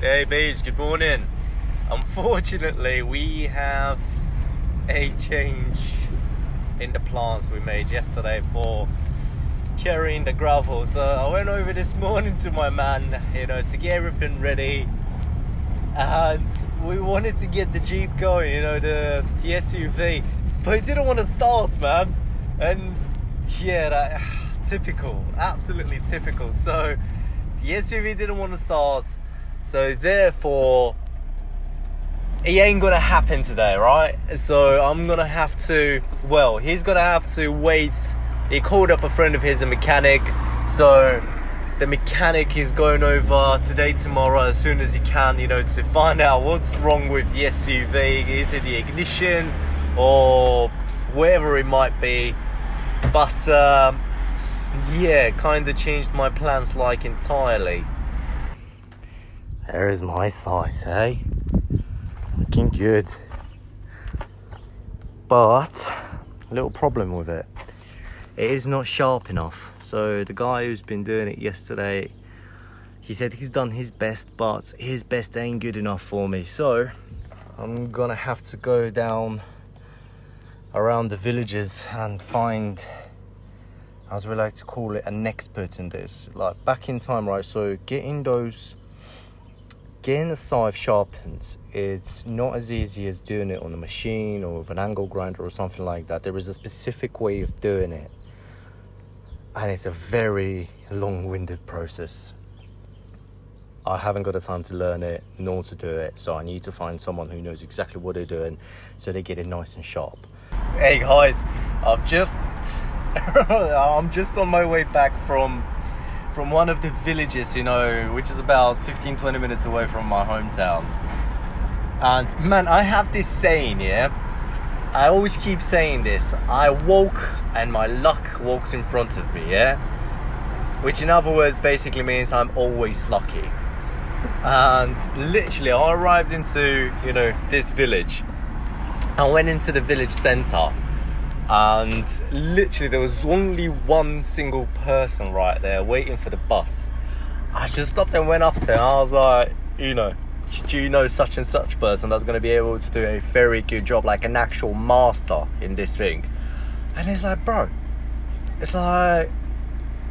Hey bees, good morning. Unfortunately, we have a change in the plans we made yesterday for carrying the gravel. So I went over this morning to my man, to get everything ready, and we wanted to get the Jeep going, the SUV, but it didn't want to start, man. And yeah, typical, absolutely typical. So the SUV didn't want to start, so therefore it ain't gonna happen today, right? So I'm gonna have to, he's gonna have to wait. He called up a friend of his, a mechanic, so the mechanic is going over today, tomorrow, as soon as he can, to find out what's wrong with the SUV. Is it the ignition or wherever it might be? But yeah, kind of changed my plans entirely. There is my site, eh? Looking good. But a little problem with it. It is not sharp enough. So the guy who's been doing it yesterday, he said he's done his best, but his best ain't good enough for me. So I'm gonna have to go down around the villages and find, as we like to call it, an expert in this. Like back in time, right? So getting the scythe sharpened, it's not as easy as doing it on a machine or with an angle grinder or something like that. There is a specific way of doing it, and it's a very long-winded process. I haven't got the time to learn it nor to do it, so I need to find someone who knows exactly what they're doing so they get it nice and sharp. Hey guys, I'm just on my way back from one of the villages, which is about 15-20 minutes away from my hometown. And man, I have this saying, I always keep saying this: I walk and my luck walks in front of me, which in other words basically means I'm always lucky. And literally I arrived into this village. I went into the village center, and literally there was only one single person right there waiting for the bus. I just stopped and went up to him. I was like, do you know such and such person that's going to be able to do a very good job, like an actual master in this thing? And he's like, bro, it's like,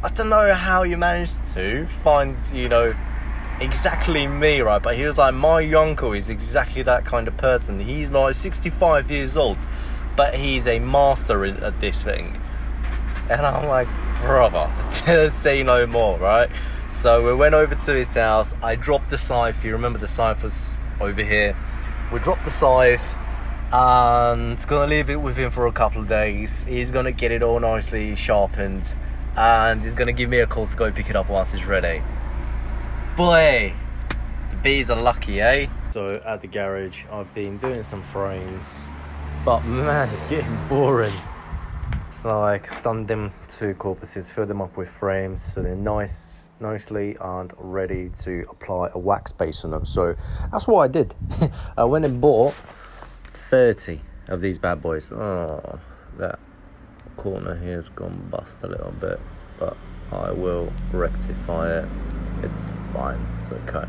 I don't know how you managed to find exactly me, right? But he was like, my uncle is exactly that kind of person. He's like 65 years old, but he's a master at this thing. And I'm like, brother, say no more, right? So we went over to his house. I dropped the scythe. You remember the scythe was over here. We dropped the scythe and gonna leave it with him for a couple of days. He's gonna get it all nicely sharpened, and he's gonna give me a call to go pick it up once it's ready. Boy, the bees are lucky, eh? So at the garage, I've been doing some frames, but man, it's getting boring. It's like I've done them 2 corpuses, filled them up with frames so they're nicely and ready to apply a wax base on them. So that's what I did. I went and bought 30 of these bad boys. Oh, that corner here's gone bust a little bit, but I will rectify it. It's fine, it's okay.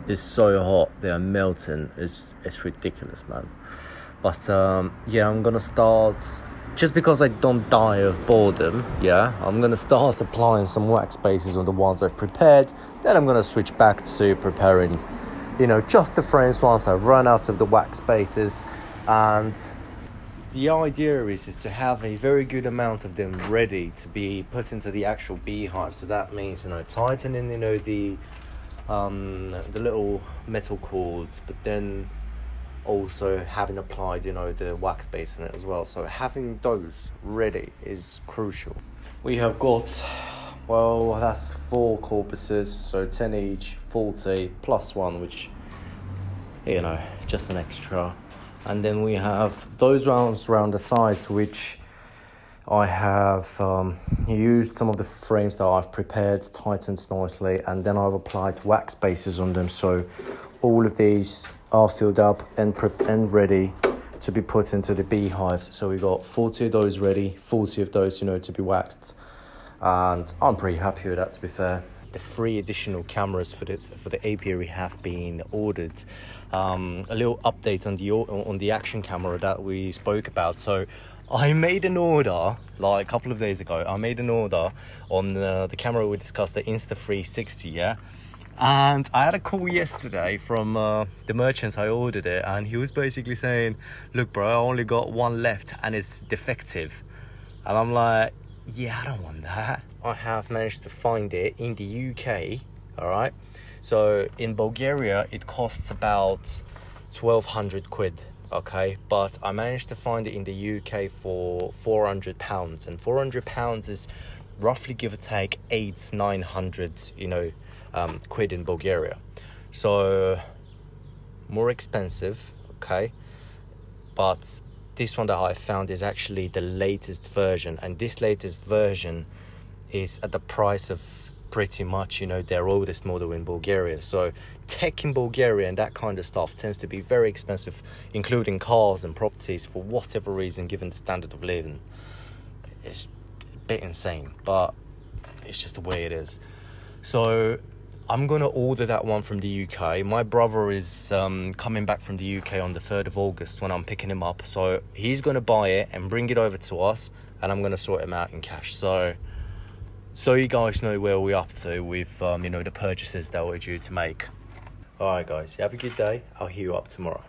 It's so hot, they are melting. It's ridiculous, man. But yeah, I'm gonna start, just because I don't die of boredom, I'm gonna start applying some wax bases on the ones I've prepared. Then I'm gonna switch back to preparing just the frames once I've run out of the wax bases. And the idea is to have a very good amount of them ready to be put into the actual beehive. So that means tightening the little metal cords, but then also having applied the wax base on it as well. So having those ready is crucial. We have got, that's 4 corpuses, so 10 each, 40 plus 1, which just an extra. And then we have those rounds around the sides, which I have used some of the frames that I've prepared, tightened nicely, and then I've applied wax bases on them. So all of these are filled up and ready to be put into the beehives. So we got 40 of those ready, 40 of those to be waxed, and I'm pretty happy with that, to be fair. the 3 additional cameras for the apiary have been ordered. A little update on the action camera that we spoke about. So I made an order like a couple of days ago. I made an order on the camera we discussed, the Insta360, yeah. And I had a call yesterday from the merchant I ordered it, and he was basically saying, look bro, I only got one left and it's defective. And I'm like, yeah, I don't want that. I have managed to find it in the UK, all right? So in Bulgaria, it costs about 1,200 quid, okay? But I managed to find it in the UK for £400, and £400 is roughly, give or take, 900, you know, quid in Bulgaria. So more expensive, okay? But this one that I found is actually the latest version, and this latest version is at the price of pretty much, you know, their oldest model in Bulgaria. So tech in Bulgaria and that kind of stuff tends to be very expensive, including cars and properties, for whatever reason, given the standard of living. It's a bit insane, but it's just the way it is. So I'm gonna order that one from the UK. My brother is coming back from the UK on the 3rd of August when I'm picking him up. So he's gonna buy it and bring it over to us, and I'm gonna sort him out in cash. So you guys know where we're up to with you know, the purchases that we're due to make. All right guys, have a good day. I'll hit you up tomorrow.